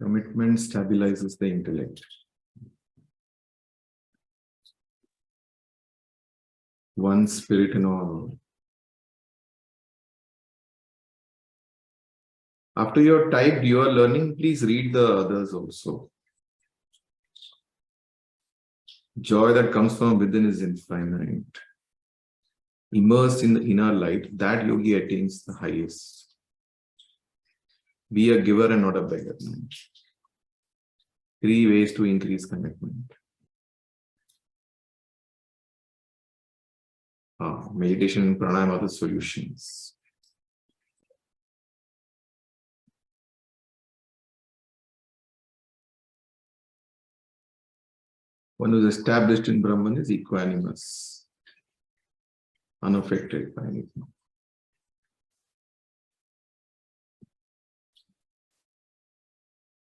Commitment stabilizes the intellect. One spirit in all. After you have typed your learning, please read the others also. Joy that comes from within is infinite. Immersed in the inner light, that yogi attains the highest. Be a giver and not a beggar. 3 ways to increase commitment. Meditation and pranayama are the solutions. One who is established in Brahman is equanimous, unaffected by anything.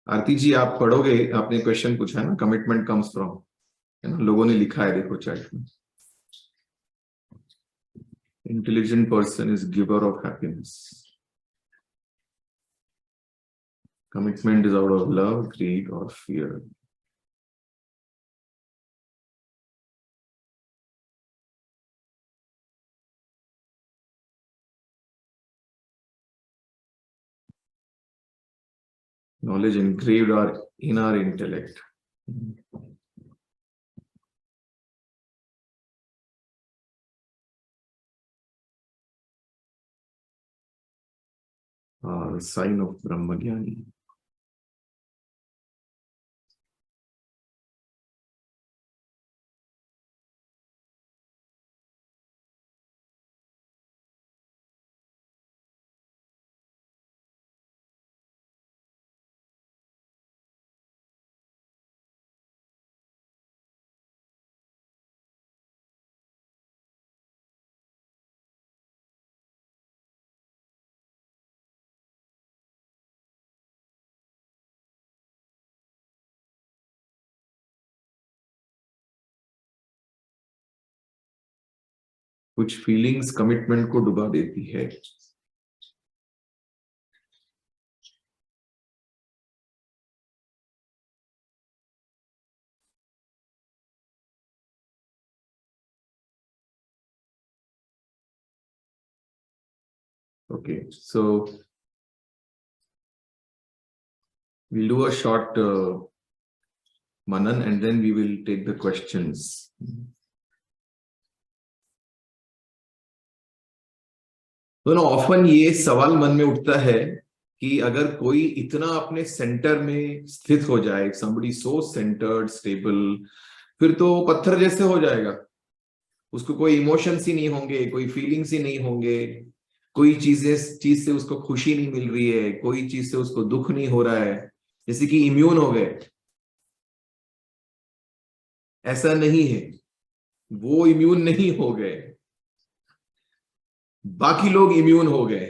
आरती जी आप पढ़ोगे, आपने question पूछा है ना, commitment comes from, है ना, लोगों ने लिखा है, देखो चैट में. Intelligent person is giver of happiness. Commitment is out of love, greed, or fear. Knowledge engraved in our intellect. The sign of Brahmagyani. कुछ फीलिंग्स कमिटमेंट को डुबा देती है. Okay, so we'll do a short manan and then we will take the questions. तो ना often ये सवाल मन में उठता है कि अगर कोई इतना अपने सेंटर में स्थित हो जाए, somebody so centered, stable, फिर तो पत्थर जैसे हो जाएगा. उसको कोई इमोशंस ही नहीं होंगे, कोई फीलिंग्स ही नहीं होंगे, कोई चीज से उसको खुशी नहीं मिल रही है, कोई चीज से उसको दुख नहीं हो रहा है, जैसे कि इम्यून हो गए. ऐसा नहीं है, वो इम्यून नहीं हो गए, बाकी लोग इम्यून हो गए.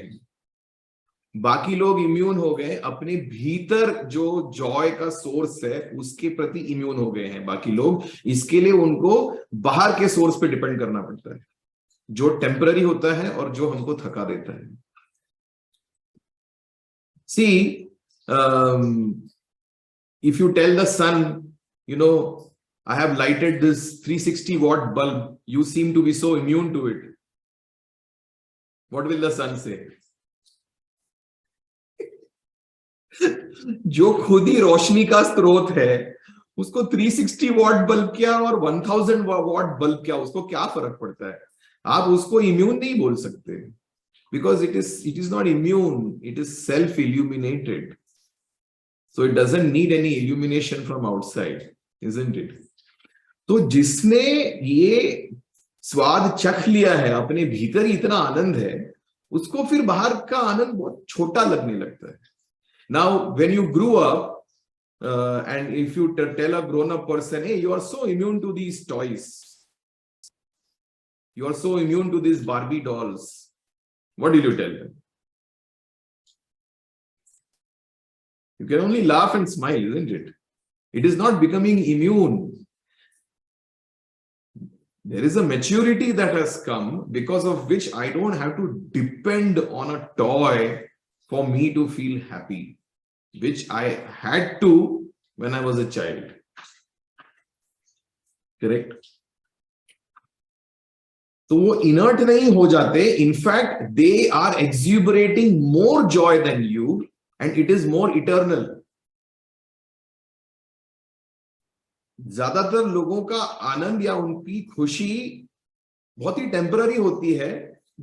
बाकी लोग इम्यून हो गए, अपने भीतर जो जॉय का सोर्स है उसके प्रति इम्यून हो गए हैं बाकी लोग. इसके लिए उनको बाहर के सोर्स पे डिपेंड करना पड़ता है, जो टेम्पररी होता है और जो हमको थका देता है. See, if you tell the sun, you know, I have lighted this 360 watt bulb, you seem to be so immune to it. What will the sun say? जो खुद ही रोशनी का स्रोत है, उसको 360 वॉट बल्ब क्या और 1000 वॉट बल्ब क्या, उसको क्या फर्क पड़ता है? आप उसको इम्यून नहीं बोल सकते, because it is not immune, it is self illuminated, so it doesn't need any illumination from outside, isn't it? तो जिसने ये स्वाद चख लिया है, अपने भीतर इतना आनंद है, उसको फिर बाहर का आनंद बहुत छोटा लगने लगता है. Now when you grew up and if you tell a grown up person, hey, you are so immune to these toys, you are so immune to these Barbie dolls, what will you tell them? You can only laugh and smile, isn't it? It is not becoming immune. There is a maturity that has come because of which I don't have to depend on a toy for me to feel happy. which I had to when I was a child. Correct? तो वो inert नहीं हो जाते. In fact, they are exuberating more joy than you, and it is more eternal. ज्यादातर लोगों का आनंद या उनकी खुशी बहुत ही टेम्पररी होती है.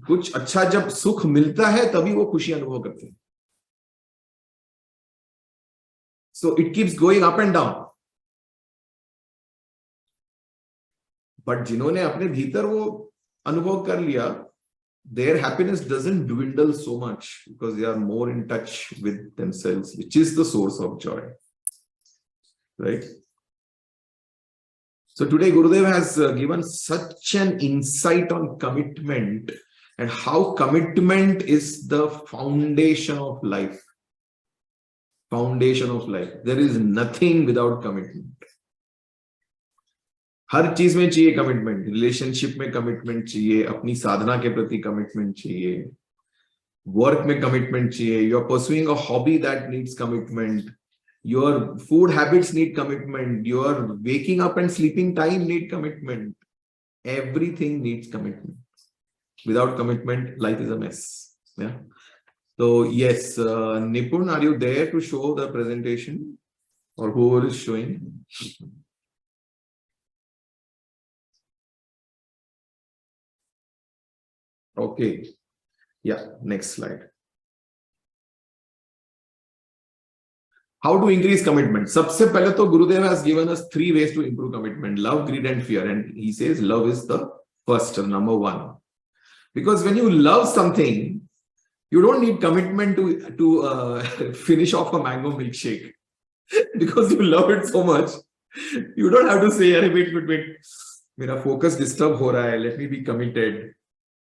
कुछ अच्छा जब सुख मिलता है तभी वो खुशी अनुभव करते हैं. So it keeps going up and down. But जिन्होंने अपने भीतर वो अनुभव कर लिया, their happiness doesn't dwindle so much because they are more in touch with themselves, which is the source of joy. Right? So today Gurudev has given such an insight on commitment and how commitment is the foundation of life. Foundation of life. There is nothing without commitment. हर चीज में चाहिए commitment. Relationship में commitment चाहिए, अपनी साधना के प्रति commitment चाहिए, work में कमिटमेंट चाहिए. You are pursuing a hobby that needs commitment. Your food habits need commitment. Your waking up and sleeping time need commitment. Everything needs commitment. Without commitment, life is a mess. Yeah. So yes, Nipun, are you there to show the presentation, or who is showing? Okay. Yeah. Next slide. How to increase commitment? सबसे पहले तो Gurudev has given us 3 ways to improve commitment: love, greed, and fear. And he says love is the first, number 1. Because when you love something, you don't need commitment to finish off a mango milkshake. Because you love it so much, you don't have to say, "Arey, wait, मेरा focus disturb हो रहा है, let me be committed."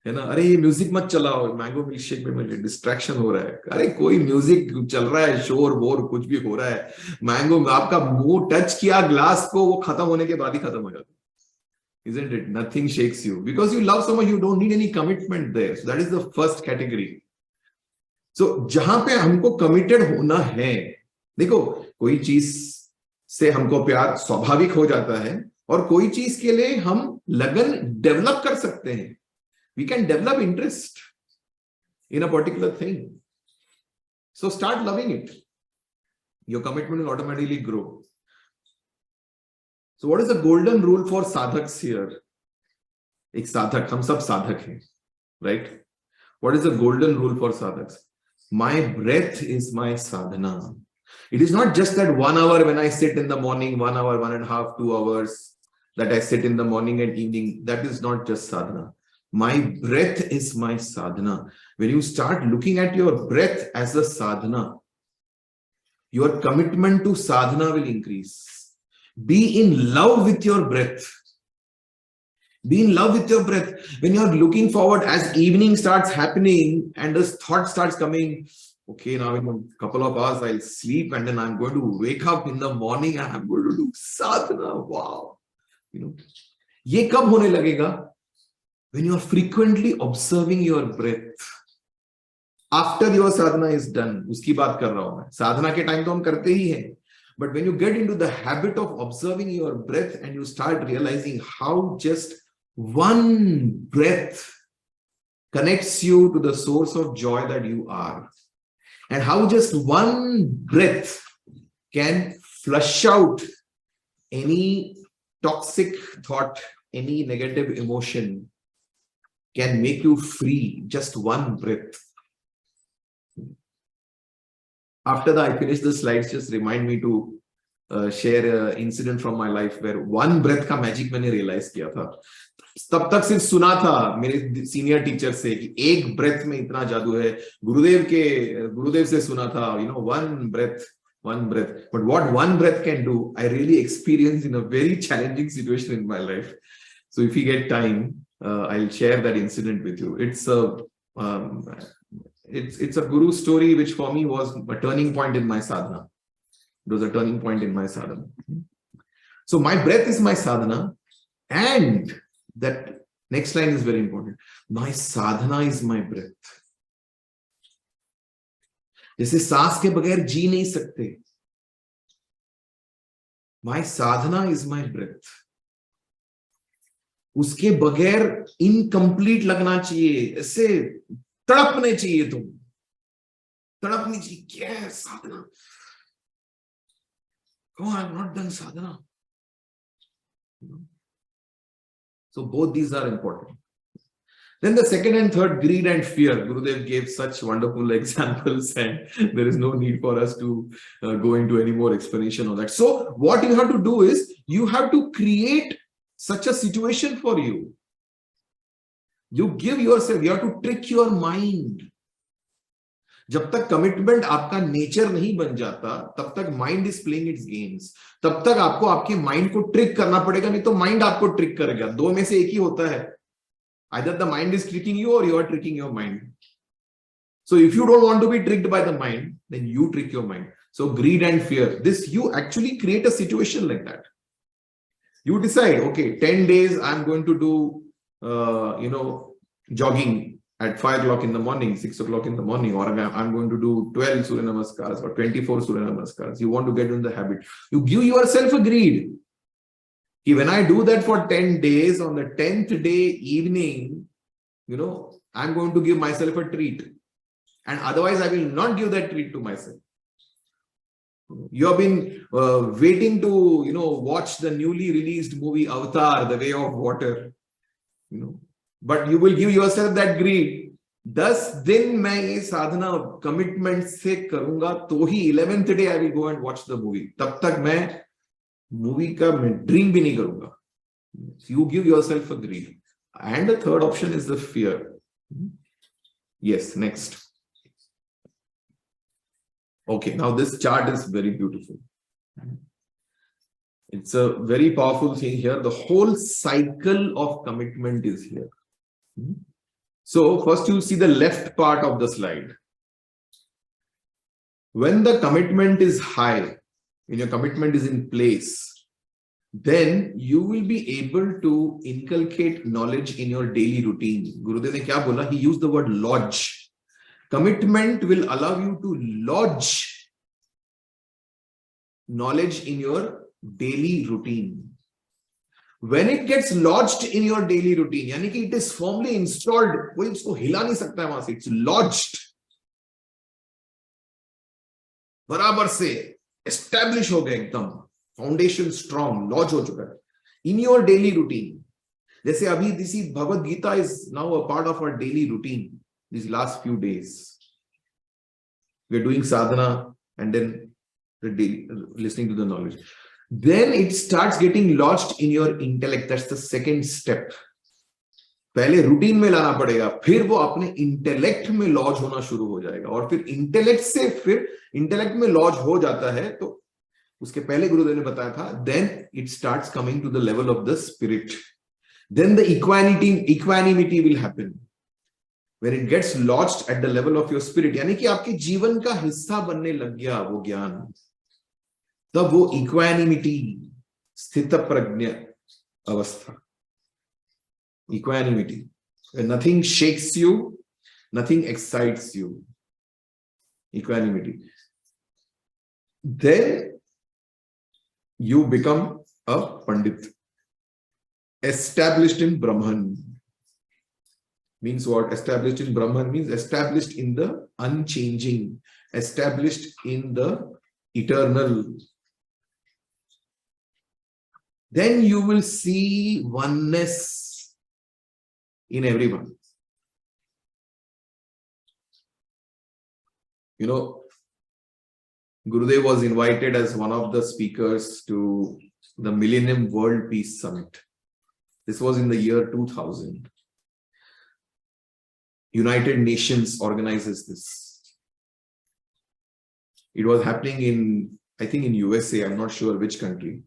है ना? अरे ये music मत चलाओ, मैंगो मिल्क शेक में मुझे डिस्ट्रैक्शन हो रहा है. अरे कोई म्यूजिक चल रहा है, शोर वोर कुछ भी हो रहा है, मैंगो आपका मुंह टच किया ग्लास को, वो खत्म होने के बाद ही खत्म हो जाता है. Isn't it? Nothing shakes you because you love someone. You don't need any commitment there. So that is the first category. So जहां पे हमको committed होना है, देखो कोई चीज से हमको प्यार स्वाभाविक हो जाता है और कोई चीज के लिए हम लगन डेवलप कर सकते हैं. We can develop interest in a particular thing. So start loving it. Your commitment will automatically grow. So what is the golden rule for sadhaks here? एक साधक, हम सब साधक हैं, right? What is the golden rule for sadhaks? My breath is my sadhana. It is not just that 1 hour when I sit in the morning, 1 hour, 1.5, 2 hours that I sit in the morning and evening. That is not just sadhana. My breath is my sadhana. When you start looking at your breath as a sadhana, your commitment to sadhana will increase. Be in love with your breath. Be in love with your breath. When you are looking forward, as evening starts happening and this thought starts coming, okay, now in a couple of hours I'll sleep and then I'm going to wake up in the morning and I'm going to do sadhana. Wow. You know, ये कब होने लगेगा? When you are frequently observing your breath. After your sadhana is done, उसकी बात कर रहा हूं मैं. साधना के टाइम तो हम करते ही हैं. But when you get into the habit of observing your breath and you start realizing how just one breath connects you to the source of joy that you are, and how just one breath can flush out any toxic thought, any negative emotion, can make you free. Just one breath. After that, I finish the slides, just remind me to share an incident from my life where one breath का magic मैंने realize किया था. तब तक सिर्फ सुना था मेरे सीनियर टीचर से कि एक ब्रेथ में इतना जादू है. गुरुदेव से सुना था, you know, one breath. But what one breath can do, I really experienced in a very challenging situation in my life. So if you get time, I'll share that incident with you. It's a guru story which for me was a turning point in my sadhana. It was a turning point in my sadhana. So my breath is my sadhana, and that next line is very important. My sadhana is my breath. जैसे सांस के बगैर जी नहीं सकते, माई साधना is my breath, उसके बगैर incomplete लगना चाहिए, ऐसे तड़पने चाहिए, तुम तड़पनी चाहिए, क्या साधना, come on, I have not done sadhana. So both these are important. Then the second and third, greed and fear. Gurudev gave such wonderful examples, and there is no need for us to go into any more explanation on that. So what you have to do is, you have to create such a situation for you. You give yourself, you have to trick your mind. जब तक commitment आपका nature नहीं बन जाता, तब तक mind is playing it's games, तब तक आपको आपके माइंड को ट्रिक करना पड़ेगा, नहीं तो माइंड आपको ट्रिक करेगा। दो में से एक ही होता है, either the mind is tricking you or you are tricking your mind. So if you don't want to be tricked by the mind, then you trick your mind. So greed and fear, this, you actually create a situation like that. You decide, okay, 10 days I'm going to do jogging at 5 o'clock in the morning, 6 o'clock in the morning, or I'm going to do 12 Surya Namaskars or 24 Surya Namaskars. You want to get in the habit. You give yourself a greed. When I do that for 10 days, on the 10th day evening, I'm going to give myself a treat. And otherwise, I will not give that treat to myself. You have been waiting to, watch the newly released movie Avatar, The Way of Water. But you will give yourself that greed. 10 दिन मैं ये साधना commitment से करूंगा तो ही 11th day I will go and watch the movie. तब तक मैं movie का ड्रीम भी नहीं करूंगा. You give yourself a greed. And the third option is the fear. Yes, next. Okay, now this chart is very beautiful. It's a very powerful thing here. The whole cycle of commitment is here. So first you see the left part of the slide. When the commitment is high, when your commitment is in place, then you will be able to inculcate knowledge in your daily routine. Gurudev ne kya bola? He used the word lodge. Commitment will allow you to lodge knowledge in your daily routine. When it gets lodged in your daily routine, यानी कि it is firmly installed, कोई उसको हिला नहीं सकता है वहां से, it's lodged, बराबर से establish हो गया एकदम, foundation strong, lodge हो चुका है in your daily routine. जैसे अभी this Bhagwat Gita is now a part of our daily routine these last few days. We are doing sadhana and then the daily, listening to the knowledge. Then it starts getting lodged in your intellect. That's the second step. पहले routine में लाना पड़ेगा, फिर वो अपने intellect में laws होना शुरू हो जाएगा, और फिर इंटेलेक्ट से फिर इंटेलेक्ट में लॉज हो जाता है तो उसके पहले गुरुदेव ने बताया था, then it starts coming to the level of the spirit. Then the equanimity will happen. When it gets lodged at the level of your spirit, यानी कि आपके जीवन का हिस्सा बनने लग गया वो ज्ञान, तब वो इक्वानिमिटी, स्थित प्रज्ञ अवस्था, equanimity, when nothing shakes you, nothing excites you, equanimity, then you become a pandit, established in Brahman. Means what? Established in Brahman means established in the unchanging, established in the eternal. Then you will see oneness in everyone. Gurudev was invited as one of the speakers to the Millennium World Peace Summit. This was in the year 2000. United Nations organizes this. It was happening in, I think in USA, I'm not sure which country.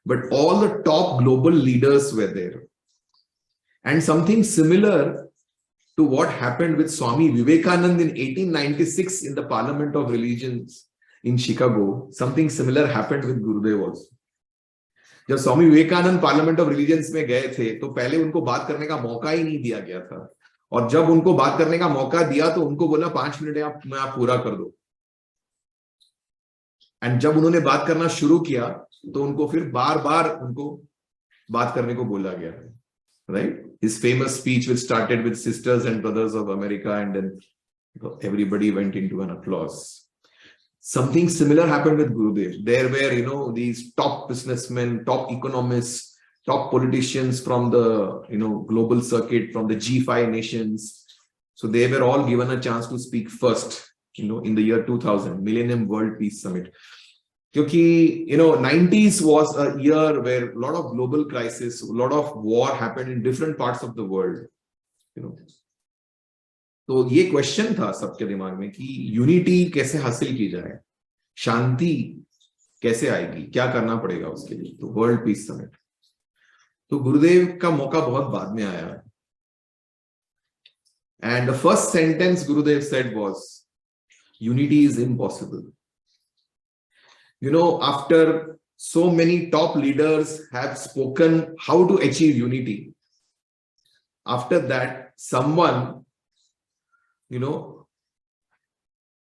But all the top global leaders were there. And something similar to what happened with Swami Vivekananda in 1896 in the Parliament of Religions in Chicago, something similar happened with Gurudev also. जब Swami Vivekananda parliament of religions में गए थे तो पहले उनको बात करने का मौका ही नहीं दिया गया था, और जब उनको बात करने का मौका दिया तो उनको बोला 5 मिनट आप पूरा कर दो। एंड जब उन्होंने बात करना शुरू किया तो उनको फिर बार बार उनको बात करने को बोला गया, right? His famous speech which started with sisters and brothers of America, and then everybody went into an applause. Something similar happened with Gurudev. There were, these top businessmen, top economists, top politicians from the, global circuit, from the G5 nations. So they were all given a chance to speak first, in the year 2000, Millennium World Peace Summit. Because, 90s was a year where a lot of global crisis, a lot of war happened in different parts of the world, तो ये question था सबके दिमाग में कि unity कैसे हासिल की जाए, शांति कैसे आएगी, क्या करना पड़ेगा उसके लिए। तो वर्ल्ड पीस समिट, तो गुरुदेव का मौका बहुत बाद में आया। And the first sentence Gurudev said was, unity is impossible. After so many top leaders have spoken how to achieve unity, after that, someone,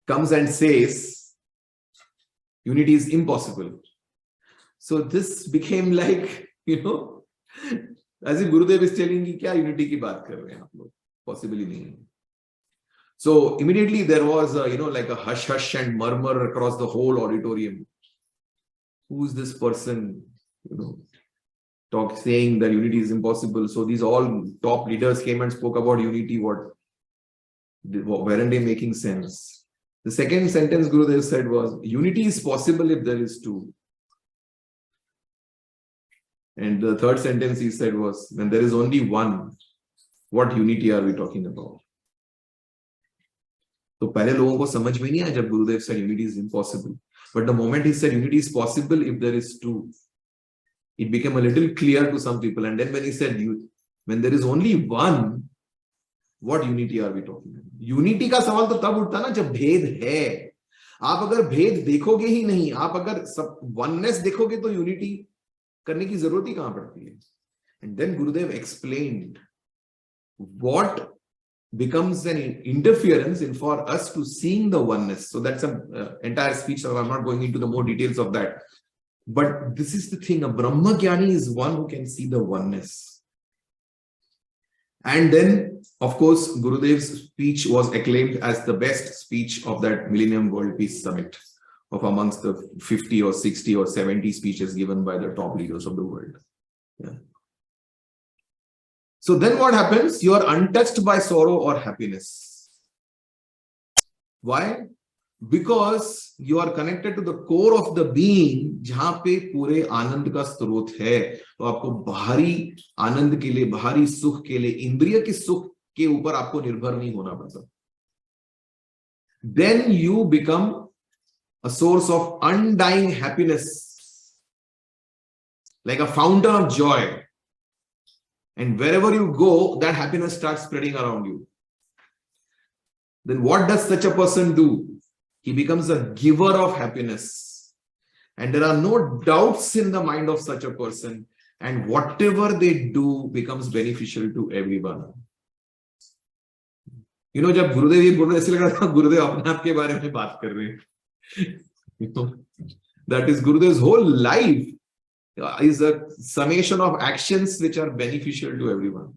comes and says, unity is impossible. So this became like, as if Gurudev is telling कि क्या unity की बात कर रहे हैं आप लोग, possible ही नहीं है. So immediately there was like a hush hush and murmur across the whole auditorium. Who's this person, saying that unity is impossible? So these all top leaders came and spoke about unity. Weren't they making sense? The second sentence Gurudev said was, unity is possible if there is two. And the third sentence he said was, when there is only one, what unity are we talking about? तो पहले लोगों को समझ में नहीं आया जब गुरुदेव said unity is impossible. But the moment he said unity is possible if there is two, it became a little clear to some people. And then when he said, when there is only one, what unity are we talking about? Unity का सवाल तो तब उठता ना जब भेद है। आप अगर भेद देखोगे ही नहीं, आप अगर सब oneness देखोगे तो unity करने की जरूरत ही कहां पड़ती है? And then Gurudev explained what becomes an interference in for us to seeing the oneness. So that's an entire speech, so I'm not going into the more details of that. But this is the thing, a Brahmagyani is one who can see the oneness. And then, of course, Gurudev's speech was acclaimed as the best speech of that Millennium World Peace Summit, of amongst the 50 or 60 or 70 speeches given by the top leaders of the world. Yeah. So then what happens? You are untouched by sorrow or happiness. Why? Because you are connected to the core of the being, जहां पे पूरे आनंद का स्रोत है। तो आपको बाहरी आनंद के लिए, बाहरी सुख के लिए, इंद्रिय के सुख के ऊपर आपको निर्भर नहीं होना पड़ता। Then you become a source of undying happiness, like a fountain of joy. And wherever you go, that happiness starts spreading around you. Then what does such a person do? He becomes a giver of happiness. And there are no doubts in the mind of such a person. And whatever they do becomes beneficial to everyone. जब गुरुदेव ये बोल रहे ऐसे लग रहा था गुरुदेव अपने आप के बारे में बात कर रहे हैं. That is Gurudev's whole life is a summation of actions which are beneficial to everyone.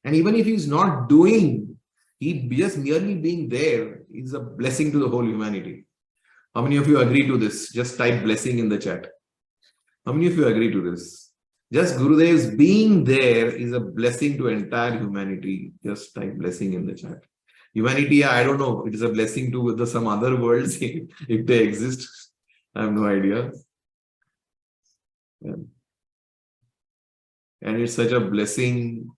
And even if he's not doing, he just merely being there is a blessing to the whole humanity. How many of you agree to this? Just type blessing in the chat. How many of you agree to this? Just Gurudev's being there is a blessing to entire humanity. Just type blessing in the chat. Humanity, I don't know, it is a blessing to some other worlds if they exist. I have no idea. Yeah. And it's such a blessing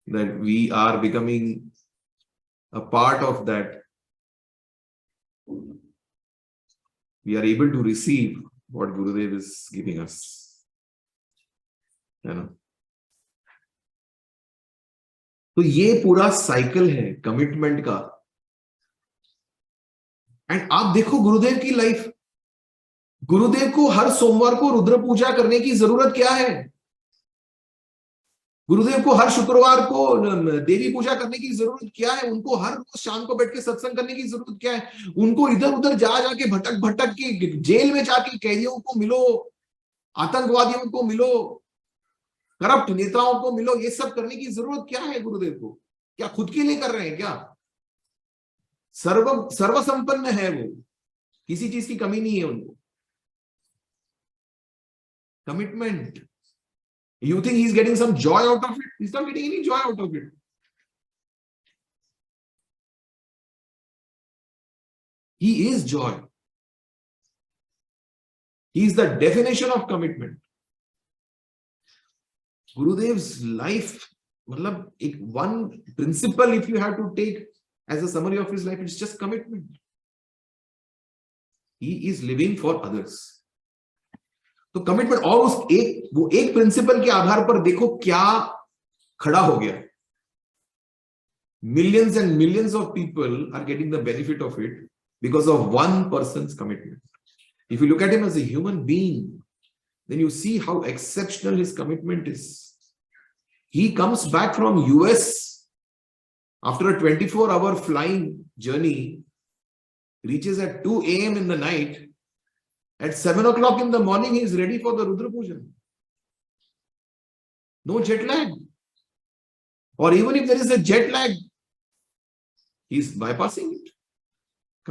that we are becoming a part of that. We are able to receive what Gurudev is giving us. तो ये पूरा cycle है commitment का. And आप देखो गुरुदेव की life. गुरुदेव को हर सोमवार को रुद्र पूजा करने की जरूरत क्या है? गुरुदेव को हर शुक्रवार को देवी पूजा करने की जरूरत क्या है? उनको हर रोज शाम को बैठ के सत्संग करने की जरूरत क्या है? उनको इधर उधर जा जाके भटक भटक के जेल में जाके कैदियों को मिलो, आतंकवादियों को मिलो, करप्ट नेताओं को मिलो, ये सब करने की जरूरत क्या है गुरुदेव को? क्या खुद के लिए कर रहे हैं क्या? सर्वसंपन्न है वो, किसी चीज की कमी नहीं है उनको। Commitment, you think he's getting some joy out of it? He's not getting any joy out of it. He is joy. He is the definition of commitment. Gurudev's life, matlab, one principle if you have to take as a summary of his life, it's just commitment. He is living for others. तो commitment, और उस वो एक principal के आधार पर देखो क्या खड़ा हो गया। Millions and millions of people are getting the benefit of it because of one person's commitment. If you look at him as a human being, then you see how exceptional his commitment is. He comes back from US after a 24-hour flying journey, reaches at 2 a.m. in the night. At 7 o'clock in the morning, he is ready for the Rudra Puja. No jet lag. Or even if there is a jet lag, he is bypassing it.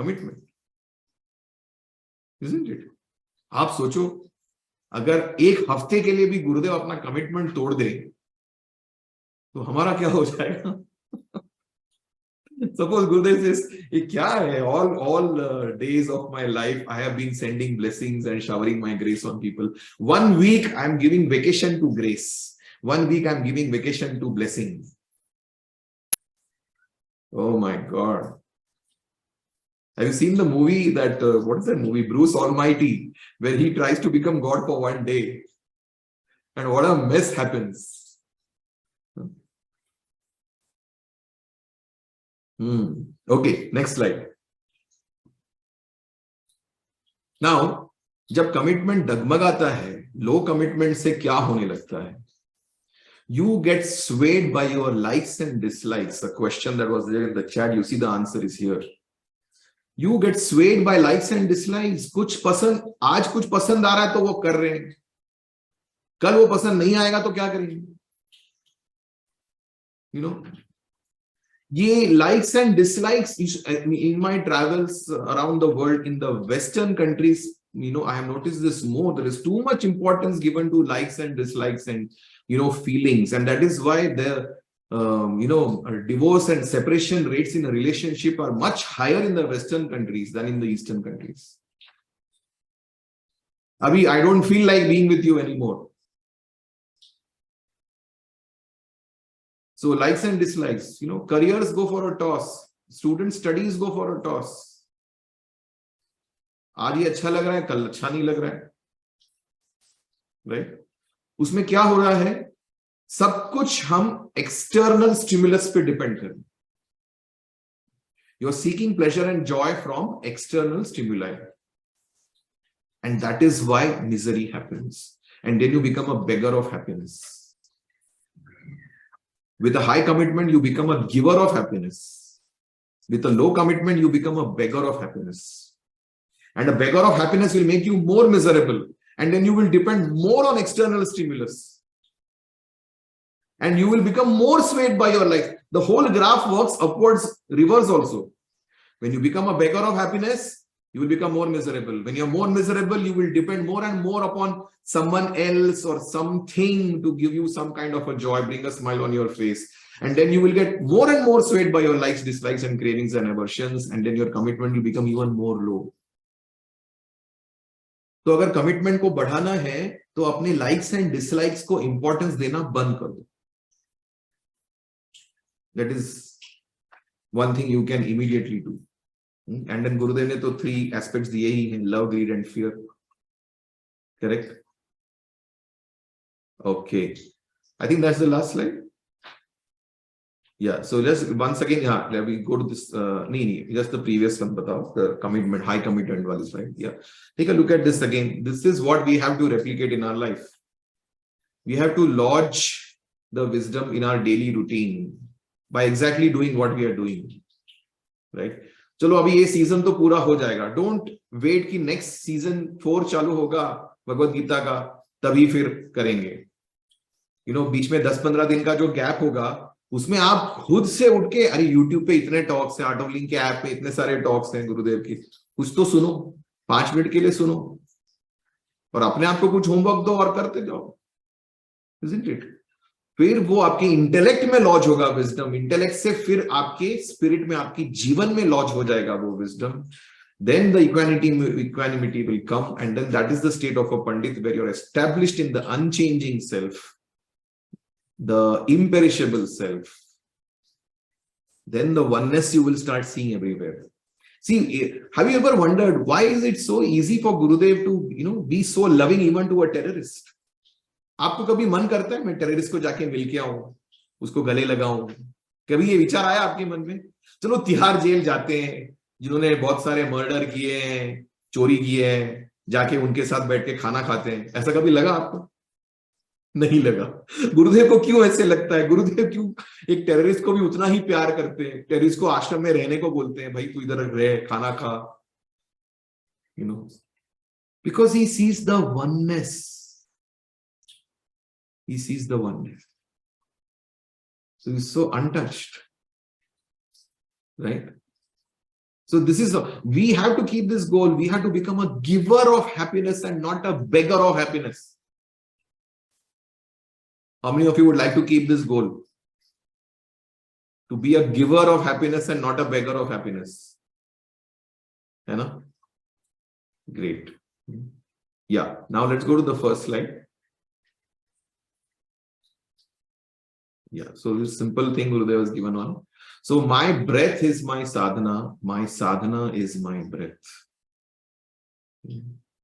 Commitment. Isn't it? आप सोचो, अगर एक हफ्ते के लिए भी गुरुदेव अपना commitment तोड़ दे, तो हमारा क्या हो जाएगा? Suppose Gurudev says, "ये क्या है? All days of my life, I have been sending blessings and showering my grace on people. 1 week, I'm giving vacation to grace. 1 week, I'm giving vacation to blessings." Oh my God! Have you seen the movie that what is that movie, Bruce Almighty, where he tries to become God for 1 day, and what a mess happens. Okay, next slide. Now, जब commitment डगमगाता है, लो commitment से क्या होने लगता है? You get swayed by your likes and dislikes. A question that was there in the chat, you see the answer is here. You get swayed by likes and dislikes. कुछ पसंद, आज कुछ पसंद आ रहा है तो वो कर रहे हैं, कल वो पसंद नहीं आएगा तो क्या करेंगे? You know, ये likes and dislikes in my travels around the world in the Western countries, you know, I have noticed this more. There is too much importance given to likes and dislikes and, you know, feelings, and that is why the you know, divorce and separation rates in a relationship are much higher in the Western countries than in the Eastern countries. Abhi, I don't feel like being with you anymore. So likes and dislikes, you know, careers go for a toss, student studies go for a toss. आज ये अच्छा लग रहा है, कल अच्छा नहीं लग रहा है, राइट? उसमें क्या हो रहा है? सब कुछ हम एक्सटर्नल स्टिमुलस पे डिपेंड कर रहे हैं। You are seeking pleasure and joy from external stimuli, and that is why misery happens, and then you become a beggar of happiness. With a high commitment, you become a giver of happiness. With a low commitment, you become a beggar of happiness. And a beggar of happiness will make you more miserable. And then you will depend more on external stimulus. And you will become more swayed by your life. The whole graph works upwards, reverse also. When you become a beggar of happiness, you will become more miserable. When you're more miserable, you will depend more and more upon someone else or something to give you some kind of a joy, bring a smile on your face. And then you will get more and more swayed by your likes, dislikes, and cravings and aversions. And then your commitment will become even more low. तो अगर commitment को बढ़ाना है तो अपने likes and dislikes को importance देना बंद कर दो. That is one thing you can immediately do. And then Gurudev ने तो 3 aspects दिए ही हैं, love, greed and fear. Correct? Okay. I think that's the last slide. Yeah. So just once again, yeah, let me go to this. Just the previous one, बताओ, the commitment, high commitment वाली slide. Yeah. Take a look at this again. This is what we have to replicate in our life. We have to lodge the wisdom in our daily routine by exactly doing what we are doing, right? चलो अभी ये season तो पूरा हो जाएगा, don't wait कि next season 4 चालू होगा भगवत गीता का तभी फिर करेंगे, बीच में 10-15 दिन का जो गैप होगा उसमें आप खुद से उठ के, अरे यूट्यूब पे इतने टॉक्स हैं, आर्टोलिंक के ऐप पे इतने सारे टॉक्स हैं गुरुदेव की, कुछ तो सुनो, 5 मिनट के लिए सुनो और अपने आप को कुछ होमवर्क दो और करते जाओ, isn't it? फिर वो आपके इंटेलेक्ट में लॉज होगा विजडम, इंटेलेक्ट से फिर आपके स्पिरिट में, आपकी जीवन में लॉज हो जाएगा वो wisdom. Then the equanimity will come, and then that is the state of a Pandit where you're established in the unchanging self, the imperishable self. Then the oneness you will start seeing everywhere. See, have you ever wondered why is it so easy for Gurudev to, be so loving even to a terrorist? आपको कभी मन करता है मैं terrorist को जाके मिल के आऊं, उसको गले लगाऊं? कभी ये विचार आया आपके मन में? चलो तिहाड़ जेल जाते हैं, जिन्होंने बहुत सारे मर्डर किए हैं, चोरी किए हैं, जाके उनके साथ बैठ के खाना खाते हैं, ऐसा कभी लगा आपको? नहीं लगा. गुरुदेव को क्यों ऐसे लगता है? गुरुदेव क्यों एक टेररिस्ट को भी उतना ही प्यार करते हैं? टेररिस्ट को आश्रम में रहने को बोलते हैं, भाई तू इधर रह, खाना खा, because he sees the oneness. He sees the oneness. So he's so untouched, right? So we have to keep this goal. We have to become a giver of happiness and not a beggar of happiness. How many of you would like to keep this goal? To be a giver of happiness and not a beggar of happiness. You know? Great. Yeah. Now let's go to the first slide. Yeah. So this simple thing Gurudev has given one. So my breath is my sadhana is my breath.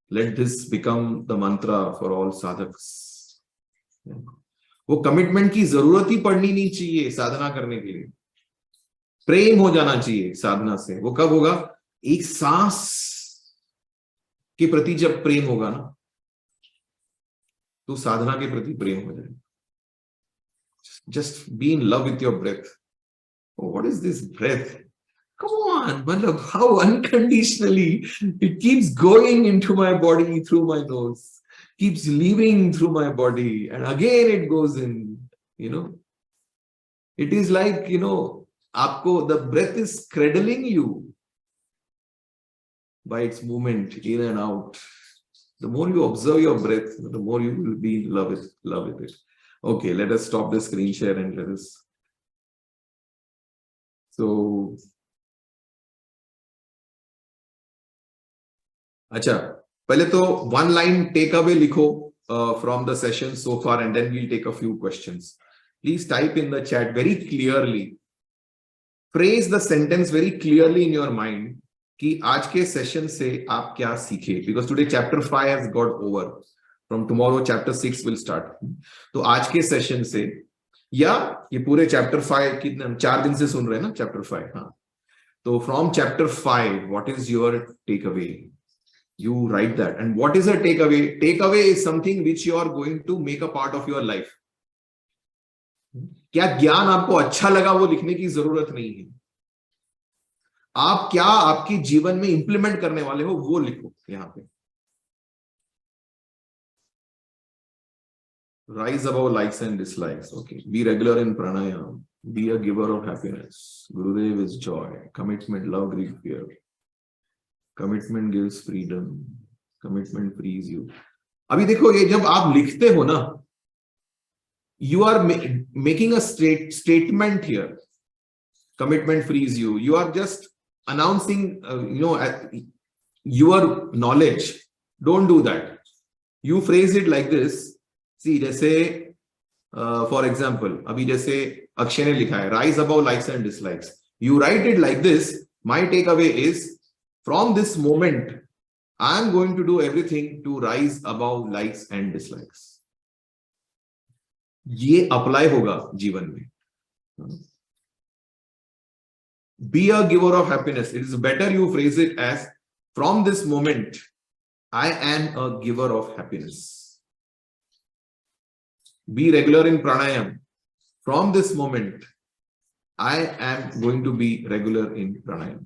Let this become the mantra for all sadhaks. वो commitment की जरूरत ही पड़नी नहीं चाहिए साधना करने के लिए. प्रेम हो जाना चाहिए साधना से. वो कब होगा? एक सांस के प्रति जब प्रेम होगा ना, तो साधना के प्रति प्रेम हो जाएगा. Just be in love with your breath. Oh, what is this breath? Come on, Malab, how unconditionally it keeps going into my body through my nose, keeps leaving through my body, and again it goes in, It is like, the breath is cradling you by its movement in and out. The more you observe your breath, the more you will be in love with it. Okay, let us stop the screen share and let us. So, अच्छा, पहले तो one line takeaway लिखो from the session so far, and then we'll take a few questions. Please type in the chat very clearly. Phrase the sentence very clearly in your mind कि आज के session से आप क्या सीखे? Because today chapter 5 has got over. From tomorrow chapter 6 will start. तो आज के session से, या ये पूरे chapter 5 कितने 4 दिन से सुन रहे हैं ना chapter 5. हाँ, तो from chapter 5 what is your takeaway? You write that. And what is a takeaway? Takeaway is something which you are going to make a part of your life. क्या ज्ञान आपको अच्छा लगा वो लिखने की जरूरत नहीं है. आप क्या आपके जीवन में इंप्लीमेंट करने वाले हो वो लिखो यहां पे. Rise above likes and dislikes. Okay. Be regular in pranayam. Be a giver of happiness. Gurudev is joy. Commitment, love, grief, fear. Commitment gives freedom. Commitment frees you. अभी देखो ये जब आप लिखते हो ना, you are making a statement here. Commitment frees you. You are just announcing, your knowledge. Don't do that. You phrase it like this. See, जैसे for example, अभी जैसे अक्षय ने लिखा है rise above likes and dislikes. You write it like this. My takeaway is from this moment, I am going to do everything to rise above likes and dislikes. ये apply होगा जीवन में. Be a giver of happiness. It is better you phrase it as from this moment, I am a giver of happiness. Be regular in pranayam. from this moment, I am going to be regular in pranayam.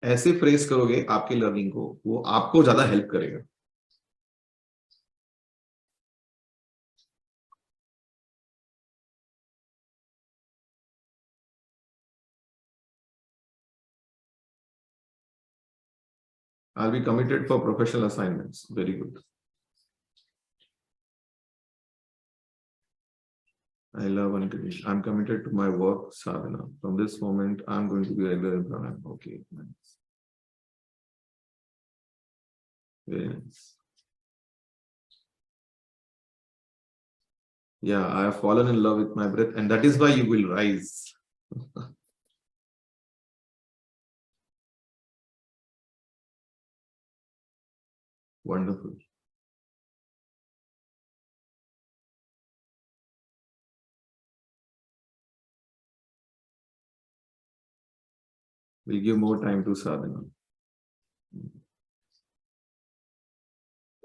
ऐसे phrase करोगे आपके learning को, वो आपको ज्यादा help करेगा. I'll be committed for professional assignments. Very good. I love unconditional. I'm committed to my work sadhana. From this moment, I'm going to be regular in pranayam. Okay, nice. Very nice. Yeah, I have fallen in love with my breath, and that is why you will rise. Wonderful. We'll give more time to sadhana.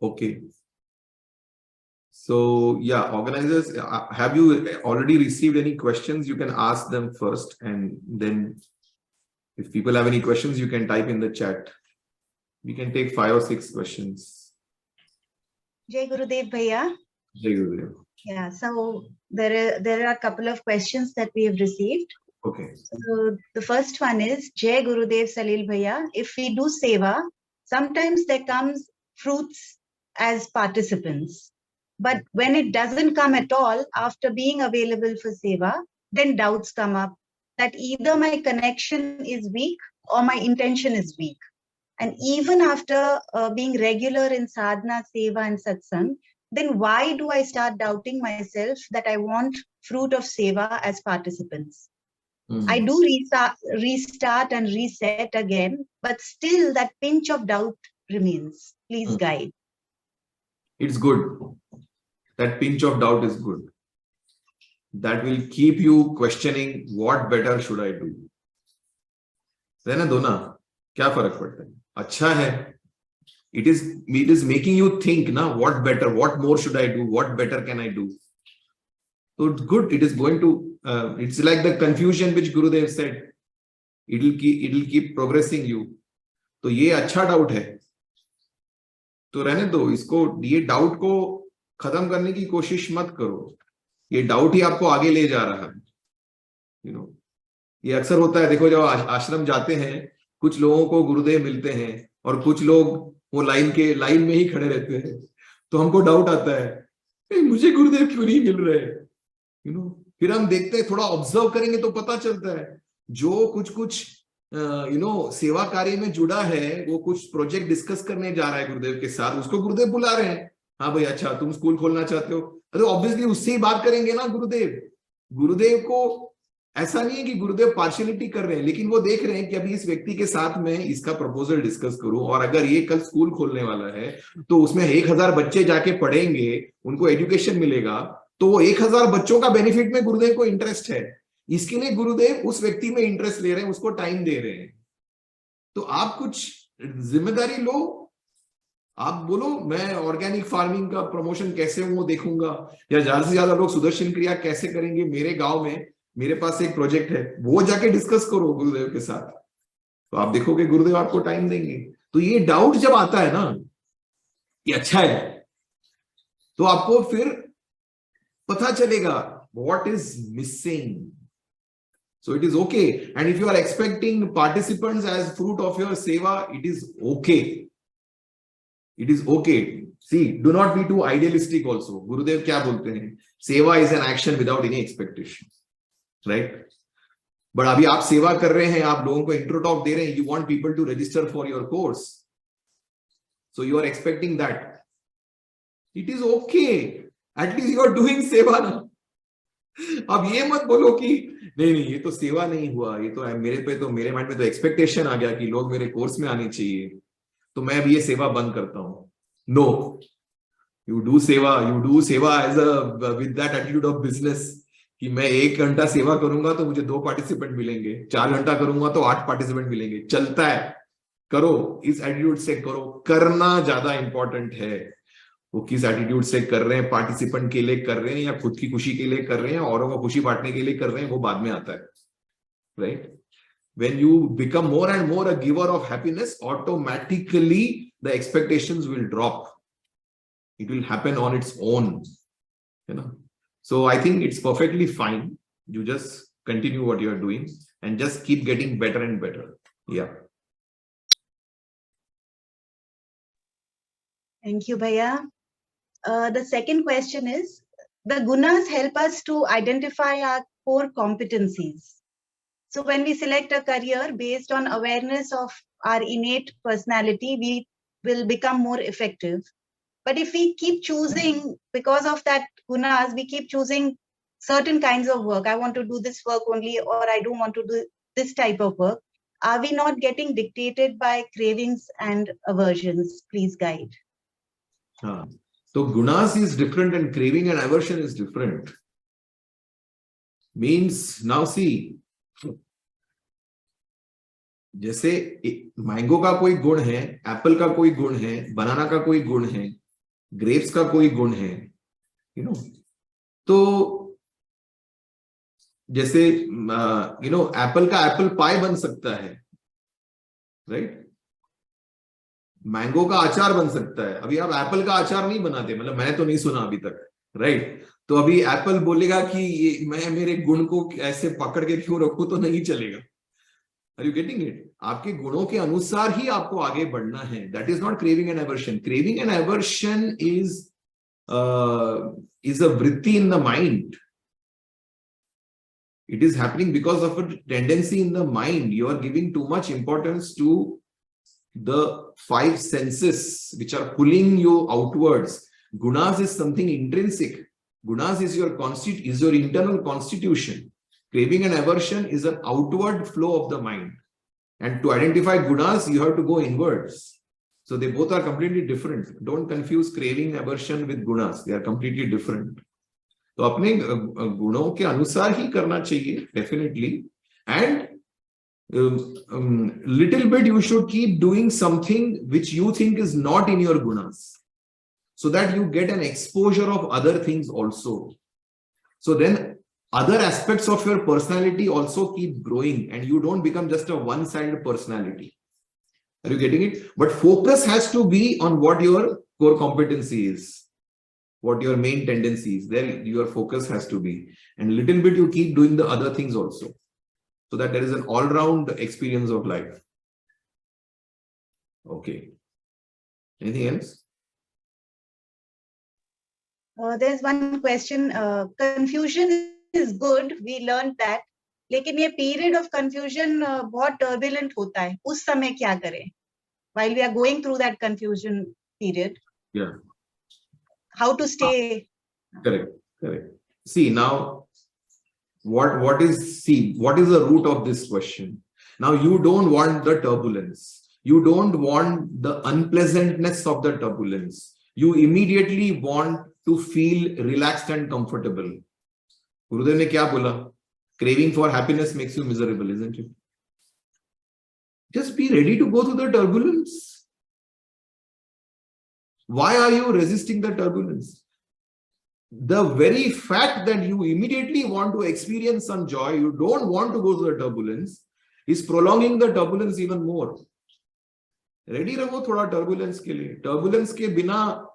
Okay. So yeah, organizers, have you already received any questions? You can ask them first, and then if people have any questions, you can type in the chat. We can take 5 or 6 questions. Jai Gurudev Bhaiya. Jai Gurudev. Yeah, so there are a couple of questions that we have received. Okay. So the first one is, Jai Gurudev Saleel Bhaiya, if we do seva, sometimes there comes fruits as participants. But when it doesn't come at all after being available for seva, then doubts come up that either my connection is weak or my intention is weak. And even after being regular in sadhana, seva and satsang, then why do I start doubting myself that I want fruit of seva as participants? I do restart and reset again, but still that pinch of doubt remains. Please guide. It's good. That pinch of doubt is good. That will keep you questioning what better should I do. रहने दो ना, क्या फर्क पड़ता है? अच्छा है. It is making you think ना, what better, what more should I do, what better can I do? So it's good. It is going to it's like the confusion which Gurudev said. It'll keep progressing you. तो ये अच्छा doubt है. तो रहने दो इसको. ये doubt को खत्म करने की कोशिश मत करो. ये डाउट ही आपको आगे ले जा रहा है. ये अक्सर होता है. देखो, जब आश्रम जाते हैं, कुछ लोगों को गुरुदेव मिलते हैं और कुछ लोग वो लाइन में ही खड़े रहते हैं. तो हमको डाउट आता है, मुझे गुरुदेव क्यों नहीं मिल रहे. फिर हम देखते हैं, थोड़ा ऑब्जर्व करेंगे तो पता चलता है, जो कुछ सेवा कार्य में जुड़ा है, वो कुछ प्रोजेक्ट डिस्कस करने जा रहा है गुरुदेव के साथ, उसको गुरुदेव बुला रहे हैं. हाँ भाई, अच्छा तुम स्कूल खोलना चाहते हो, अरे ऑब्वियसली उससे ही बात करेंगे ना. गुरुदेव को ऐसा नहीं है कि गुरुदेव पार्शियलिटी कर रहे हैं, लेकिन वो देख रहे हैं कि अभी इस व्यक्ति के साथ में इसका प्रपोजल डिस्कस करूं, और अगर ये कल स्कूल खोलने वाला है तो उसमें 1000 बच्चे जाके पढ़ेंगे, उनको एजुकेशन मिलेगा, तो वो 1000 बच्चों का बेनिफिट में गुरुदेव को इंटरेस्ट है. इसके लिए गुरुदेव उस व्यक्ति में इंटरेस्ट ले रहे हैं, उसको टाइम दे रहे हैं. तो आप कुछ जिम्मेदारी लो. आप बोलो, मैं ऑर्गेनिक फार्मिंग का प्रमोशन कैसे वो देखूंगा, या ज्यादा से ज्यादा लोग सुदर्शन क्रिया कैसे करेंगे मेरे गांव में, मेरे पास एक प्रोजेक्ट है, वो जाके डिस्कस करो गुरुदेव के साथ. तो आप देखोगे गुरुदेव आपको टाइम देंगे. तो ये डाउट जब आता है ना कि अच्छा है, तो आपको फिर पता चलेगा what is missing. So it is okay. And if you are expecting participants as fruit of your seva, it is okay. It is okay. See, do not be too idealistic also. Gurudev क्या बोलते हैं? Seva is an action without any expectation. Right? But अभी आप सेवा कर रहे हैं, आप लोगों को intro talk दे रहे हैं, you want people to register for your course. So you are expecting that. It is okay. At least you are doing सेवा ना. अब ये मत बोलो कि नहीं ये तो सेवा नहीं हुआ, ये तो मेरे माइंड में तो एक्सपेक्टेशन आ गया कि लोग मेरे कोर्स में आने चाहिए, तो मैं अब ये सेवा बंद करता हूं. No, you do seva as a with that attitude of business कि मैं 1 घंटा सेवा करूंगा तो मुझे 2 पार्टिसिपेंट मिलेंगे, 4 घंटा करूंगा तो 8 पार्टिसिपेंट मिलेंगे. चलता है. करो, इस एटीट्यूड से करो. करना ज्यादा इंपॉर्टेंट है. वो किस एटीट्यूड से कर रहे हैं, पार्टिसिपेंट के लिए कर रहे हैं या खुद की खुशी के लिए कर रहे हैं, औरों को खुशी बांटने के लिए कर रहे हैं, वो बाद में आता है. Right? When you become more and more a giver of happiness, automatically the expectations will drop. It will happen on its own, you know. So I think it's perfectly fine. You just continue what you are doing and just keep getting better and better. Yeah. Thank you, Bhaiya. The second question is, the gunas help us to identify our core competencies. So when we select a career based on awareness of our innate personality, we will become more effective. But if we keep choosing, because of that gunas, we keep choosing certain kinds of work. I want to do this work only, or I don't want to do this type of work. Are we not getting dictated by cravings and aversions? Please guide. So gunas is different and craving and aversion is different. Means now see, जैसे mango का कोई गुण है, Apple का कोई गुण है, बनाना का कोई गुण है, ग्रेप्स का कोई गुण है, यू नो. तो जैसे यू नो एप्पल का एप्पल पाई बन सकता है, राइट? मैंगो का अचार बन सकता है. अभी आप एप्पल का अचार नहीं बनाते, मतलब मैंने तो नहीं सुना अभी तक, राइट? तो अभी एप्पल बोलेगा कि ये मैं मेरे गुण को ऐसे पकड़ के क्यों रखूं, तो नहीं चलेगा. Are you getting it? आपके गुणों के अनुसार ही आपको आगे बढ़ना है. That is not craving and aversion. Craving and aversion is a vritti in the mind. It is happening because of a tendency in the mind. You are giving too much importance to the five senses which are pulling you outwards. Gunas is something intrinsic. Gunas is your internal constitution. Craving and aversion is an outward flow of the mind. And to identify gunas, you have to go inwards. So they both are completely different. Don't confuse craving, aversion with gunas. They are completely different. तो अपने गुणों के अनुसार ही करना चाहिए, definitely. And little bit you should keep doing something which you think is not in your gunas, so that you get an exposure of other things also. So then other aspects of your personality also keep growing and you don't become just a one-sided personality. Are you getting it? But focus has to be on what your core competency is, what your main tendency is. There your focus has to be. And little bit you keep doing the other things also, so that there is an all-round experience of life. Okay. Anything else? There's one question. Confusion is good. We learned that. लेकिन ये period of confusion बहुत turbulent होता है. उस समय क्या करें? While we are going through that confusion period. Yeah. How to stay? Correct. See now, what is the root of this question? Now you don't want the turbulence. You don't want the unpleasantness of the turbulence. You immediately want to feel relaxed and comfortable. Gurudev ne kya bola? Craving for happiness makes you miserable, isn't it? Just be ready to go through the turbulence. Why are you resisting the turbulence? The very fact that you immediately want to experience some joy, you don't want to go through the turbulence, is prolonging the turbulence even more. Ready रहो थोड़ा turbulence के लिए. Turbulence के बिना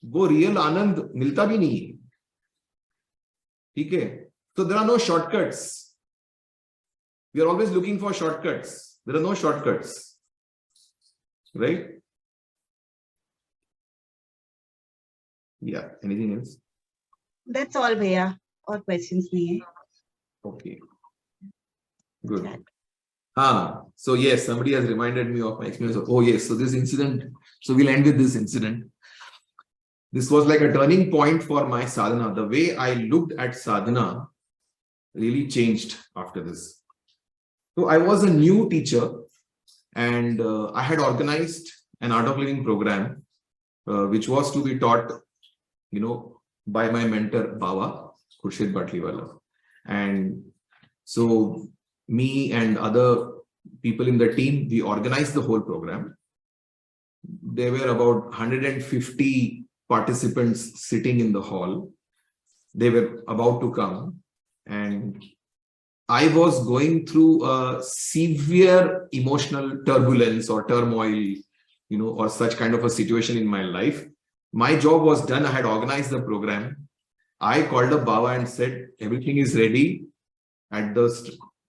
वो real आनंद मिलता भी नहीं है. ठीक है? So there are no shortcuts. We are always looking for shortcuts. There are no shortcuts. Right? Yeah. Anything else? That's all, Bhaiya. All questions nahi hai. Okay. Good. So yes, somebody has reminded me of my experience of, oh yes, so this incident, so we'll end with this incident. This was like a turning point for my sadhana. The way I looked at sadhana really changed after this. So I was a new teacher and I had organized an art of living program, which was to be taught, by my mentor, Baba, Khurshid Batliwala. And so me and other people in the team, we organized the whole program. There were about 150 participants sitting in the hall. They were about to come, and I was going through a severe emotional turbulence or turmoil, or such kind of a situation in my life. My job was done. I had organized the program. I called up Baba and said, everything is ready. At the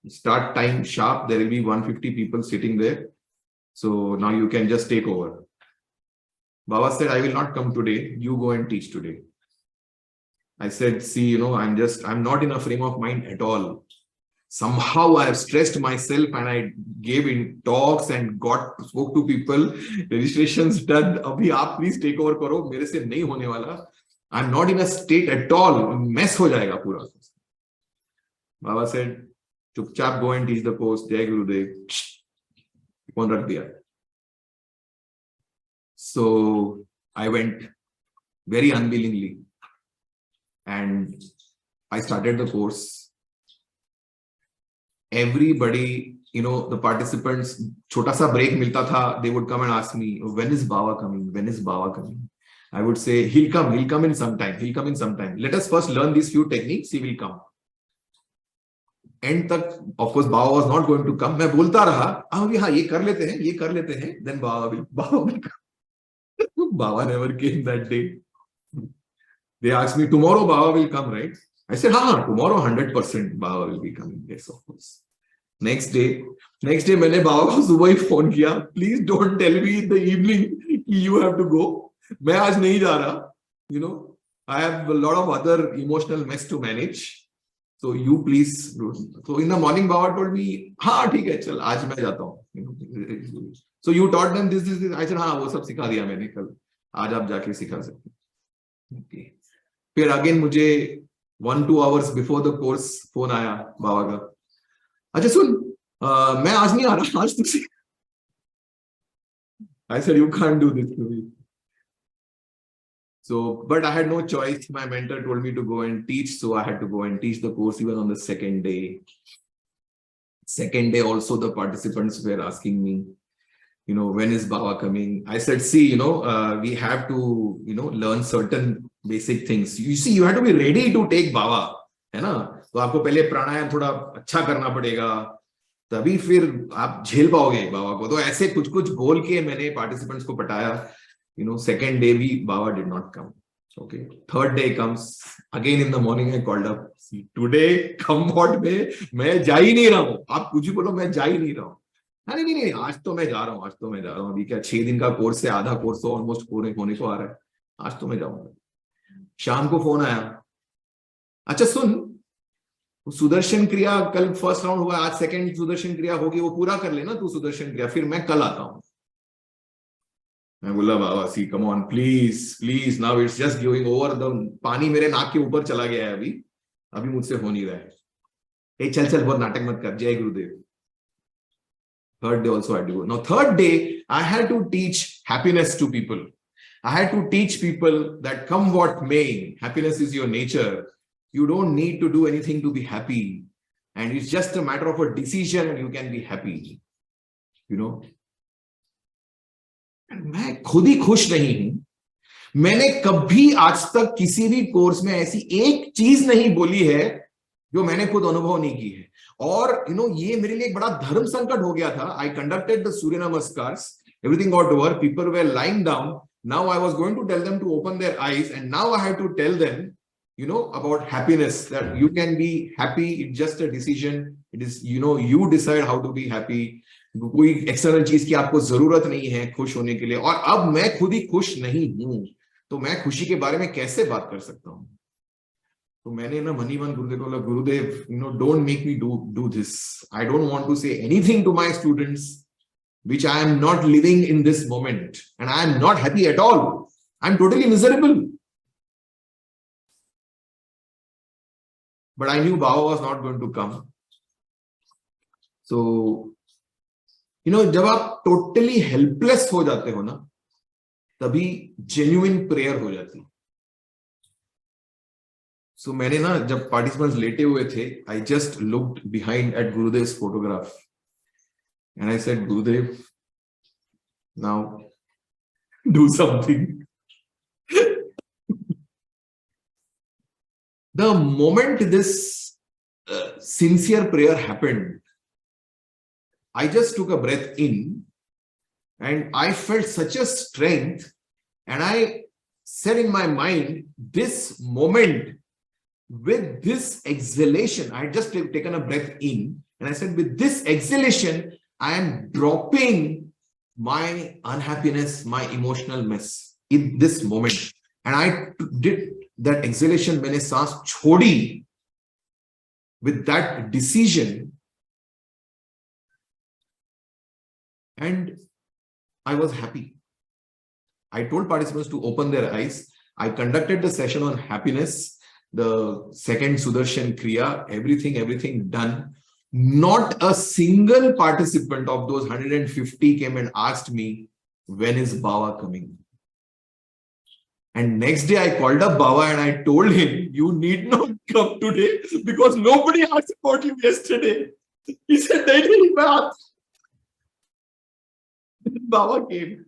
start time sharp, there will be 150 people sitting there. So now you can just take over. Baba said, I will not come today. You go and teach today. I said, see, I'm not in a frame of mind at all. Somehow I have stressed myself and I gave in talks and spoke to people. Registrations done. Abhi aap please take over karo. Mere se nahi hone wala. I'm not in a state at all. Mess ho jayega pura. Baba said, chupchap go and teach the course. Jai Gurudev. Phone rakh diya. So I went very unwillingly and I started the course. Everybody, the participants, chota sa break milta tha, they would come and ask me, when is Baba coming? When is Baba coming? I would say, he'll come in some time. He'll come in some time. Let us first learn these few techniques, he will come. End tak, of course, Baba was not going to come. मैं बोलता रहा, हाँ ये कर लेते हैं, then Baba will come. Baba never came that day. They asked me, tomorrow Baba will come, right? I said, tomorrow 100% Baba will be coming. Yes, of course. Next day, मैंने बाबा को सुबह ही फोन किया, please don't tell me in the evening you have to go. मैं आज नहीं जा रहा. I have a lot of other emotional mess to manage. So you please. So in the morning, Baba told me, हाँ ठीक है, चल आज मैं जाता हूँ. So you taught them this. I said, हाँ वो सब सिखा दिया मैंने कल. आज आप जाके सिखा सकते. Okay. फिर again मुझे 1-2 hours before the course phone आया बाबा का. अच्छा सुन, मैं आज नहीं आ रहा, आज तुझे. I said, you can't do this to me. So, but I had no choice. My mentor told me to go and teach, so I had to go and teach the course even on the second day. Second day also the participants were asking me, when is Baba coming? I said, see, we have to, learn certain basic things. You see, you have to be ready to take Baba, है ना? तो आपको पहले प्राणायाम थोड़ा अच्छा करना पड़ेगा, तभी फिर आप झेल पाओगे बाबा को. तो ऐसे कुछ बोल के मैंने पार्टिसिपेंट्स को पटाया. Second day Baba did not come. Okay. Third day comes. Again in the morning I called up. See, today come what may, मैं जा ही नहीं रहा हूँ. आप कुछ भी बोलो, मैं जा ही नहीं रहा हूँ. नहीं, आज तो मैं जा रहा हूँ. अभी क्या 6 दिन का कोर्स है, आधा कोर्स तो ऑलमोस्ट होने को आ रहा है. आज तो मैं जाऊंगा. शाम को फोन आया, अच्छा सुन, सुदर्शन क्रिया कल फर्स्ट राउंड हुआ, आज सेकंड सुदर्शन क्रिया होगी, वो पूरा कर लेना तू सुदर्शन क्रिया, फिर मैं कल आता हूं. मैं बोला बाबा see come on please now it's just going over the, पानी मेरे नाक के ऊपर चला गया है, अभी मुझसे हो नहीं रहा है. ए चल बहुत नाटक मत कर. जय गुरुदेव. Third day also I had to go. Now third day I had to teach happiness to people. I had to teach people that come what may, happiness is your nature. You don't need to do anything to be happy. And it's just a matter of a decision and you can be happy. And मैं खुद ही खुश नहीं हूं. मैंने कभी आज तक किसी भी कोर्स में ऐसी एक चीज नहीं बोली है जो मैंने खुद अनुभव नहीं की है. और ये मेरे लिए एक बड़ा धर्म संकट हो गया था. I conducted the Surya Namaskars. Everything got over. People were lying down. Now I was going to tell them to open their eyes, and now I have to tell them, about happiness, that you can be happy. It's just a decision. It is, you decide how to be happy. कोई external चीज की आपको जरूरत नहीं है खुश होने के लिए. और अब मैं खुद ही खुश नहीं हूं, तो मैं खुशी के बारे में कैसे बात कर सकता हूं. तो मैंने ना मनीमन गुरुदेव को बोला, Gurudev, don't make me do this. I don't want to say anything to my students which I am not living in this moment, and I am not happy at all. I'm totally miserable. But I knew Baba was not going to come. So, जब आप totally helpless हो जाते हो ना, तभी genuine prayer हो जाती है. So मैंने ना जब participants लेटे हुए थे, I just looked behind at Gurudev's photograph. And I said, Gurudev, now do something. The moment this sincere prayer happened, I just took a breath in and I felt such a strength, and I said in my mind, this moment, with this exhalation, I had just taken a breath in and I said, with this exhalation, I am dropping my unhappiness, my emotional mess in this moment. And I did that exhalation, मैंने सांस छोड़ी with that decision, and I was happy. I told participants to open their eyes. I conducted the session on happiness, the second Sudarshan Kriya, everything done. Not a single participant of those 150 came and asked me, when is Baba coming? And next day I called up Baba and I told him, you need not come today because nobody asked about you yesterday. He said, nahi, Baba came.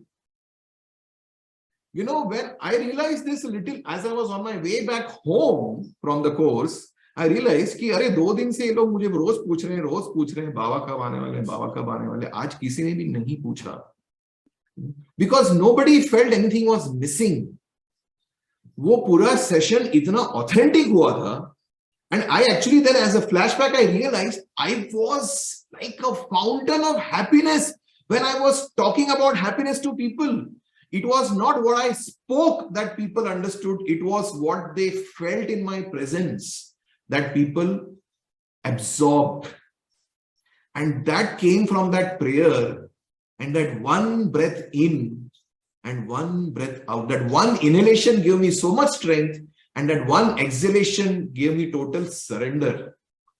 You know, when I realized this a little, as I was on my way back home from the course, I realized कि अरे 2 दिन से ये लोग मुझे रोज पूछ रहे हैं बाबा कब आने वाले, आज किसी ने भी नहीं पूछा. Because nobody felt anything was missing. वो पूरा सेशन इतना ऑथेंटिक हुआ था. And I actually then, as a flashback, I realized I was like a fountain of happiness when I was talking about happiness to people. It was not what I spoke that people understood. It was what they felt in my presence that people absorbed. And that came from that prayer and that one breath in and one breath out. That one inhalation gave me so much strength and that one exhalation gave me total surrender.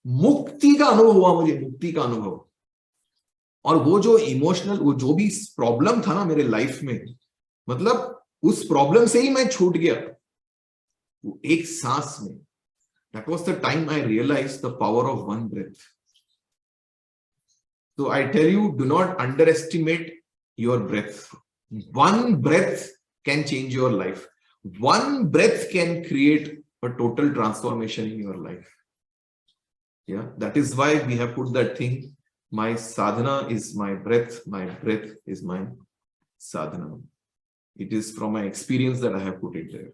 मुक्ति का अनुभव हुआ मुझे, मुक्ति का अनुभव. और वो जो इमोशनल, वो जो भी प्रॉब्लम था ना मेरे लाइफ में, मतलब उस प्रॉब्लम से ही मैं छूट गया वो एक सांस में. That was the time I realized the power of one breath. So I tell you, do not underestimate your breath. One breath can change your life. One breath can create a total transformation in your life. Yeah, that is why we have put that thing. My sadhana is my breath is my sadhana. It is from my experience that I have put it there.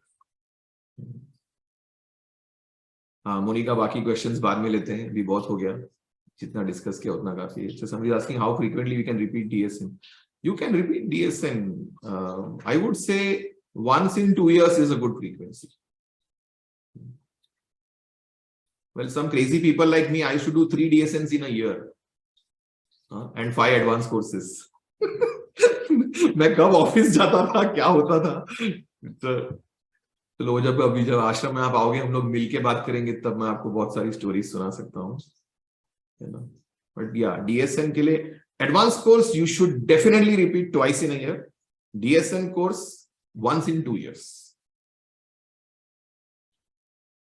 Monika, बाकी questions बाद में लेते हैं, अभी बहुत हो गया, जितना डिस्कस किया उतना काफी है. So somebody is asking how frequently we can repeat DSN. You can repeat DSN. I would say once in 2 years is a good frequency. Well, some crazy people like me, I should do 3 DSNs in a year and 5 advanced courses. मैं कब office जाता था, क्या होता था. तो जब आश्रम में आप आओगे, हम लोग मिलके बात करेंगे, तब मैं आपको बहुत सारी स्टोरीज सुना सकता हूँ, है ना. बट या डीएसएन के लिए advance course you should definitely repeat twice in a year. DSN course once in 2 years.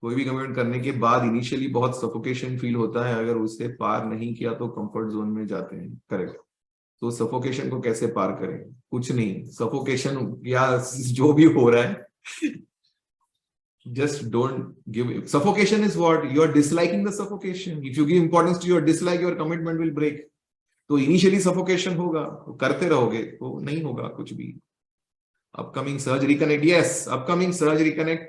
कोई भी कमिटमेंट करने के बाद इनिशियली बहुत सफोकेशन फील होता है, अगर उसे पार नहीं किया तो कंफर्ट जोन में जाते हैं. करेक्ट. तो सफोकेशन को कैसे पार करें? कुछ नहीं, सफोकेशन या जो भी हो रहा है, just don't give. Suffocation is what? You are disliking the suffocation. If you give importance to your dislike, your commitment will break. तो इनिशियली सफोकेशन होगा, करते रहोगे तो नहीं होगा कुछ भी. Upcoming Sahaj Reconnect, yes, upcoming Sahaj Reconnect,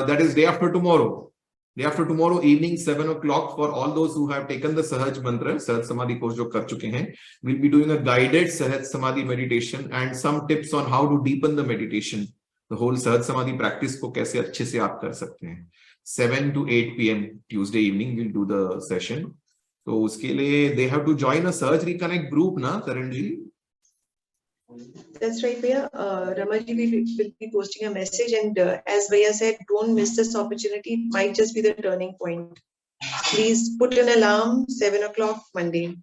that is day after tomorrow. Day after tomorrow evening, 7 o'clock, for all those who have taken the Sahaj Mantra, Sahaj Samadhi course जो कर चुके हैं, we'll be doing a guided Sahaj Samadhi meditation and some tips on how to deepen the meditation. The whole Sahaj Samadhi practice को कैसे अच्छे से आप कर सकते हैं. 7 to 8 p.m. Tuesday evening we'll do the session. तो उसके लिए they have to join a Sahaj Reconnect group ना, Karan ji? That's right, Bhaiya. Ramaji will be posting a message, and as Bhaiya said, don't miss this opportunity. It might just be the turning point. Please put an alarm, 7 o'clock Monday.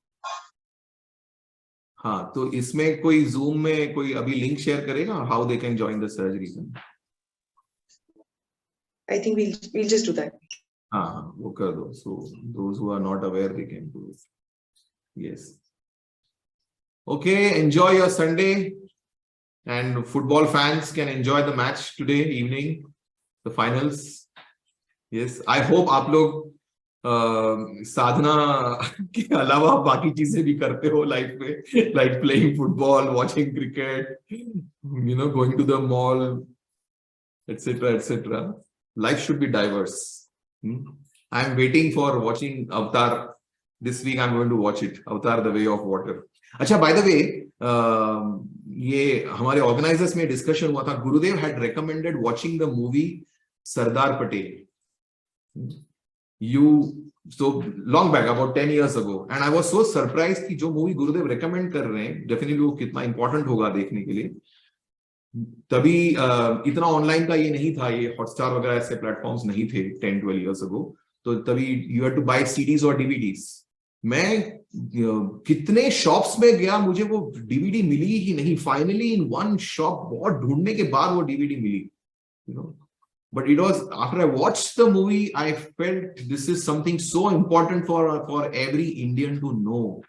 हाँ, तो इसमें कोई Zoom में कोई अभी link share करेगा, how they can join the Sahaj Reconnect? I think we'll just do that. हाँ, वो कर दो. So those who are not aware, they can do it. Yes. Okay, enjoy your Sunday, and football fans can enjoy the match today evening, the finals. Yes, I hope आप लोग साधना के अलावा बाकी चीजें भी करते हो लाइफ में, like playing football, watching cricket, going to the mall, etc., etc. Life should be diverse. I'm waiting for watching Avatar. This week I'm going to watch it, Avatar: The Way of Water. अच्छा, by the way, ये हमारे organisers में discussion हुआ था. गुरुदेव had recommended watching the movie Sardar Patel. So long back, about 10 years ago, and I was so surprised कि जो movie गुरुदेव recommend कर रहे हैं, definitely वो कितना important होगा देखने के लिए. तभी इतना ऑनलाइन का ये नहीं था, ये हॉटस्टार वगैरह ऐसे प्लेटफॉर्म्स नहीं थे 10-12 years ago. तो तभी you had to buy CDs और DVDs. मैं कितने शॉप्स में गया, मुझे वो डीवीडी मिली ही नहीं. फाइनली इन वन शॉप बहुत ढूंढने के बाद वो डीवीडी मिली. But it was after I watched the movie, I felt this is something so important for every Indian to know,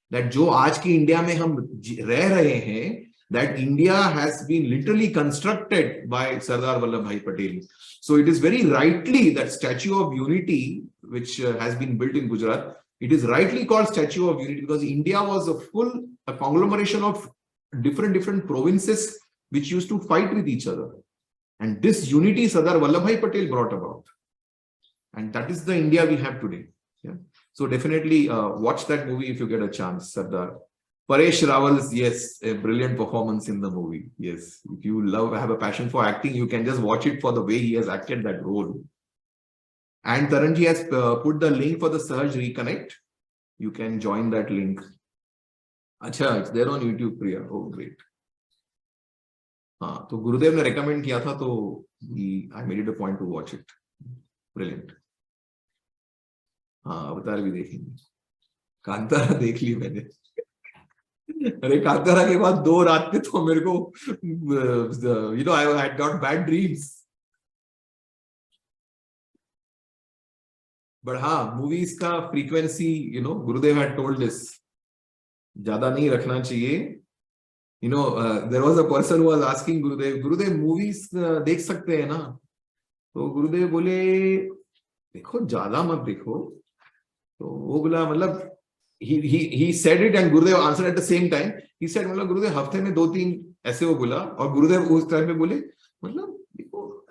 that जो आज की इंडिया में हम रह रहे हैं, that India has been literally constructed by Sardar Vallabhbhai Patel. So it is very rightly that Statue of Unity, which has been built in Gujarat, it is rightly called Statue of Unity because India was a conglomeration of different provinces which used to fight with each other. And this unity Sardar Vallabhbhai Patel brought about. And that is the India we have today. Yeah. So definitely watch that movie if you get a chance, Sardar. Paresh Rawal's, yes, a brilliant performance in the movie. Yes, if you have a passion for acting, you can just watch it for the way he has acted that role. And Taranji has put the link for the Sahaj Reconnect. You can join that link. Acha, it's there on YouTube, Priya. Oh, great. हाँ, तो गुरुदेव ने recommend किया था, तो I made it a point to watch it. Brilliant. हाँ, अवतार भी देखेंगे. कांतारा देख ली मैंने. अरे कांतारा के बाद 2 रात में तो मेरे को I had got bad dreams. But हाँ, movies का frequency, Gurudev had told this, ज्यादा नहीं रखना चाहिए. There was a person who was asking Gurudev, movies देख सकते हैं ना? तो गुरुदेव बोले, देखो ज्यादा मत देखो. तो वो बोला, मतलब he said it and Gurudev answered at the same time. He said, मतलब गुरुदेव हफ्ते में 2-3 ऐसे वो बोला, और गुरुदेव उस टाइम में बोले, मतलब देखो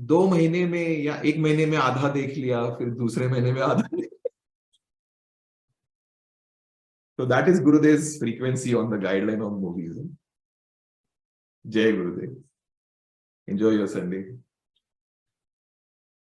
2 महीने में या 1 महीने में आधा देख लिया, फिर दूसरे महीने में आधा. So that is Gurudev's frequency on the guideline of movies. Jai Gurudev. Enjoy your Sunday.